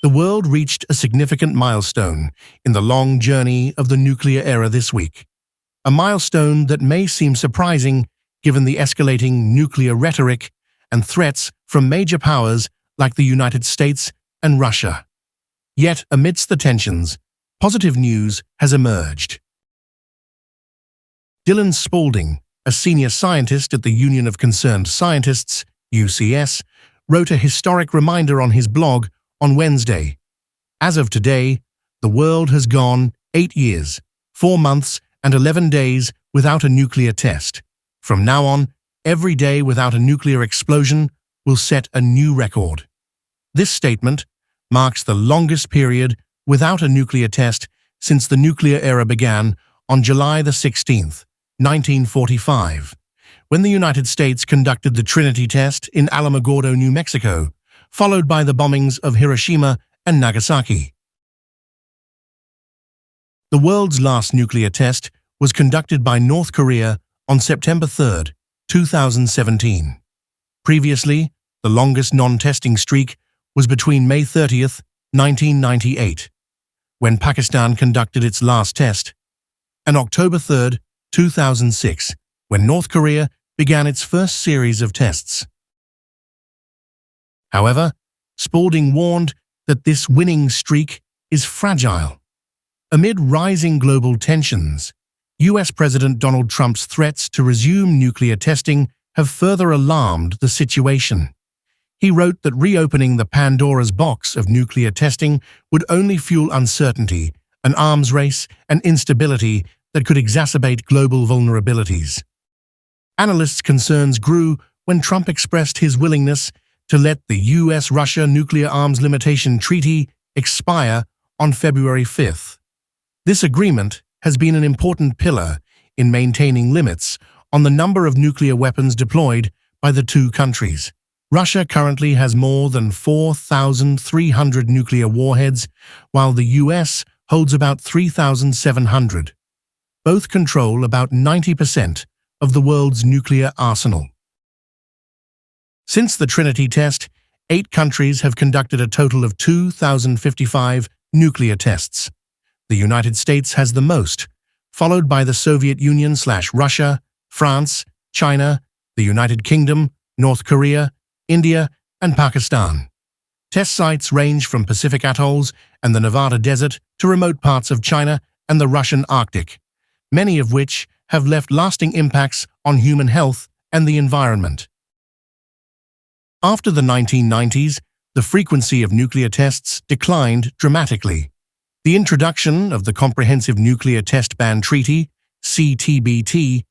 The world reached a significant milestone in the long journey of the nuclear era this week. A milestone that may seem surprising given the escalating nuclear rhetoric and threats from major powers like the United States and Russia. Yet, amidst the tensions, positive news has emerged. Dylan Spalding, a senior scientist at the Union of Concerned Scientists, UCS, wrote a historic reminder on his blog on Wednesday. As of today, the world has gone 8 years, 4 months, and 11 days without a nuclear test. From now on, every day without a nuclear explosion will set a new record. This statement marks the longest period without a nuclear test since the nuclear era began on July 16, 1945, when the United States conducted the Trinity test in Alamogordo, New Mexico, followed by the bombings of Hiroshima and Nagasaki. The world's last nuclear test was conducted by North Korea on September 3, 2017. Previously, the longest non-testing streak was between May 30, 1998, when Pakistan conducted its last test, and October 3, 2006, when North Korea began its first series of tests. However, Spalding warned that this winning streak is fragile. Amid rising global tensions, US President Donald Trump's threats to resume nuclear testing have further alarmed the situation. He wrote that reopening the Pandora's box of nuclear testing would only fuel uncertainty, an arms race, and instability that could exacerbate global vulnerabilities. Analysts' concerns grew when Trump expressed his willingness to let the US-Russia Nuclear Arms Limitation Treaty expire on February 5th. This agreement has been an important pillar in maintaining limits on the number of nuclear weapons deployed by the two countries. Russia currently has more than 4,300 nuclear warheads, while the US holds about 3,700. Both control about 90% of the world's nuclear arsenal. Since the Trinity test, 8 countries have conducted a total of 2,055 nuclear tests. The United States has the most, followed by the Soviet Union/Russia, France, China, the United Kingdom, North Korea, India, and Pakistan. Test sites range from Pacific atolls and the Nevada desert to remote parts of China and the Russian Arctic, many of which have left lasting impacts on human health and the environment. After the 1990s, the frequency of nuclear tests declined dramatically. The introduction of the Comprehensive Nuclear Test Ban Treaty, CTBT,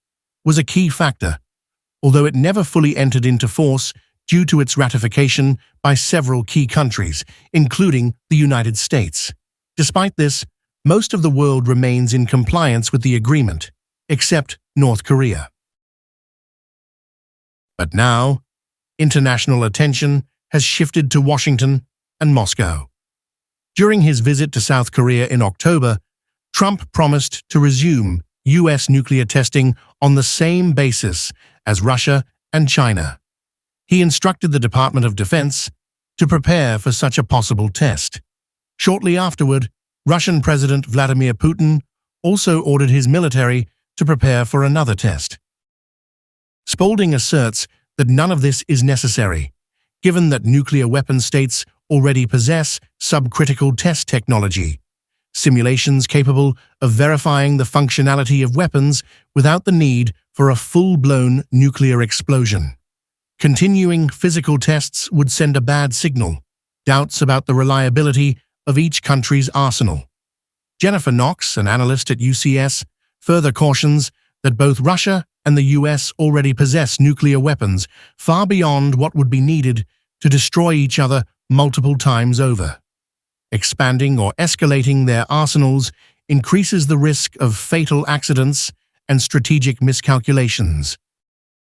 was a key factor, although it never fully entered into force due to its ratification by several key countries, including the United States. Despite this, most of the world remains in compliance with the agreement, except North Korea. But now, international attention has shifted to Washington and Moscow. During his visit to South Korea in October, Trump promised to resume US nuclear testing on the same basis as Russia and China. He instructed the Department of Defense to prepare for such a possible test. Shortly afterward, Russian President Vladimir Putin also ordered his military to prepare for another test. Spalding asserts that none of this is necessary, given that nuclear weapon states already possess subcritical test technology, simulations capable of verifying the functionality of weapons without the need for a full-blown nuclear explosion. Continuing physical tests would send a bad signal, doubts about the reliability of each country's arsenal. Jennifer Knox, an analyst at UCS, further cautions that both Russia and the US already possess nuclear weapons far beyond what would be needed to destroy each other multiple times over. Expanding or escalating their arsenals increases the risk of fatal accidents and strategic miscalculations.